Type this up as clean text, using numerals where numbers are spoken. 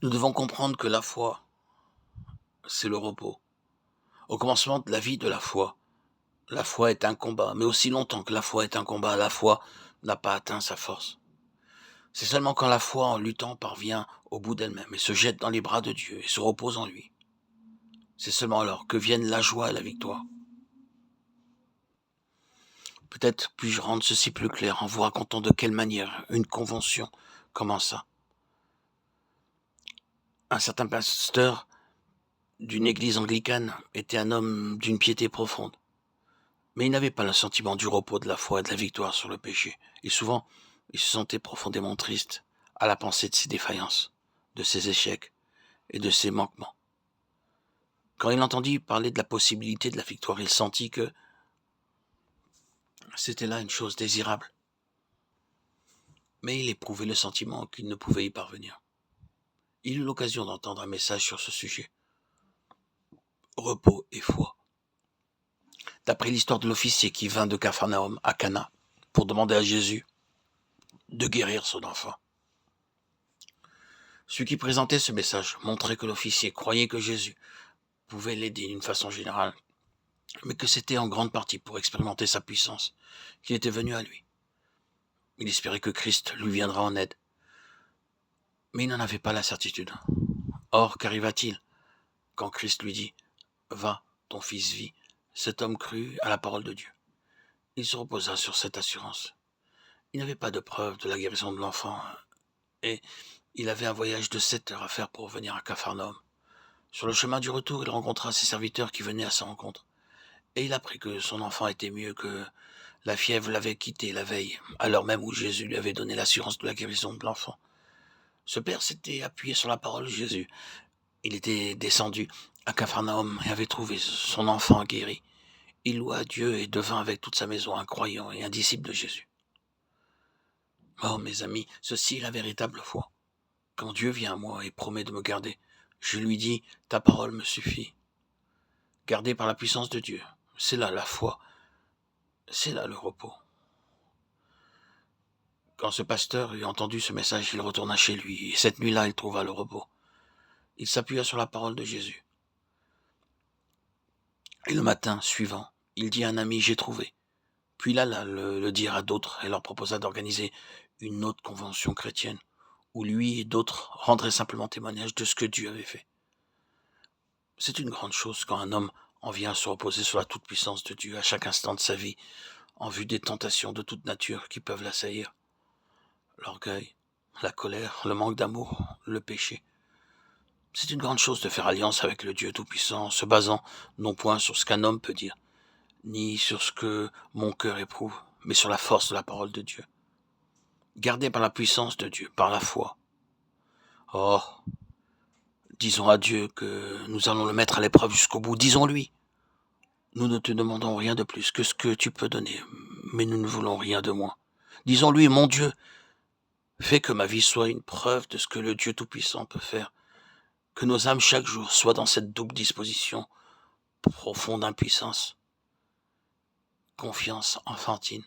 Nous devons comprendre que la foi, c'est le repos. Au commencement de la vie de la foi est un combat, mais aussi longtemps que la foi est un combat, la foi n'a pas atteint sa force. C'est seulement quand la foi, en luttant, parvient au bout d'elle-même et se jette dans les bras de Dieu et se repose en lui. C'est seulement alors que viennent la joie et la victoire. Peut-être puis-je rendre ceci plus clair en vous racontant de quelle manière une convention commença. Un certain pasteur d'une église anglicane était un homme d'une piété profonde. Mais il n'avait pas le sentiment du repos, de la foi et de la victoire sur le péché. Et souvent, il se sentait profondément triste à la pensée de ses défaillances, de ses échecs et de ses manquements. Quand il entendit parler de la possibilité de la victoire, il sentit que c'était là une chose désirable. Mais il éprouvait le sentiment qu'il ne pouvait y parvenir. Il eut l'occasion d'entendre un message sur ce sujet. Repos et foi. D'après l'histoire de l'officier qui vint de Capharnaüm à Cana pour demander à Jésus de guérir son enfant. Celui qui présentait ce message montrait que l'officier croyait que Jésus pouvait l'aider d'une façon générale, mais que c'était en grande partie pour expérimenter sa puissance qu'il était venu à lui. Il espérait que Christ lui viendra en aide, mais il n'en avait pas la certitude. Or, qu'arriva-t-il quand Christ lui dit « Va, ton fils vit », cet homme crut à la parole de Dieu. Il se reposa sur cette assurance. Il n'avait pas de preuve de la guérison de l'enfant, et il avait un voyage de 7 heures à faire pour revenir à Capharnaüm. Sur le chemin du retour, il rencontra ses serviteurs qui venaient à sa rencontre, et il apprit que son enfant était mieux, que la fièvre l'avait quitté la veille, à l'heure même où Jésus lui avait donné l'assurance de la guérison de l'enfant. Ce père s'était appuyé sur la parole de Jésus. Il était descendu à Capharnaüm et avait trouvé son enfant guéri. Il loua Dieu et devint avec toute sa maison un croyant et un disciple de Jésus. Oh, mes amis, ceci est la véritable foi. Quand Dieu vient à moi et promet de me garder, je lui dis, ta parole me suffit. Gardé par la puissance de Dieu, c'est là la foi, c'est là le repos. Quand ce pasteur eut entendu ce message, il retourna chez lui, et cette nuit-là, il trouva le repos. Il s'appuya sur la parole de Jésus. Et le matin suivant, il dit à un ami, j'ai trouvé. Puis il alla le dire à d'autres et leur proposa d'organiser une autre convention chrétienne, où lui et d'autres rendraient simplement témoignage de ce que Dieu avait fait. C'est une grande chose quand un homme en vient à se reposer sur la toute-puissance de Dieu à chaque instant de sa vie, en vue des tentations de toute nature qui peuvent l'assaillir. L'orgueil, la colère, le manque d'amour, le péché. C'est une grande chose de faire alliance avec le Dieu Tout-Puissant, se basant non point sur ce qu'un homme peut dire, ni sur ce que mon cœur éprouve, mais sur la force de la parole de Dieu. Gardé par la puissance de Dieu, par la foi. Oh, disons à Dieu que nous allons le mettre à l'épreuve jusqu'au bout. Disons-lui, nous ne te demandons rien de plus que ce que tu peux donner, mais nous ne voulons rien de moins. Disons-lui, mon Dieu, fais que ma vie soit une preuve de ce que le Dieu Tout-Puissant peut faire, que nos âmes chaque jour soient dans cette double disposition, profonde impuissance, confiance enfantine,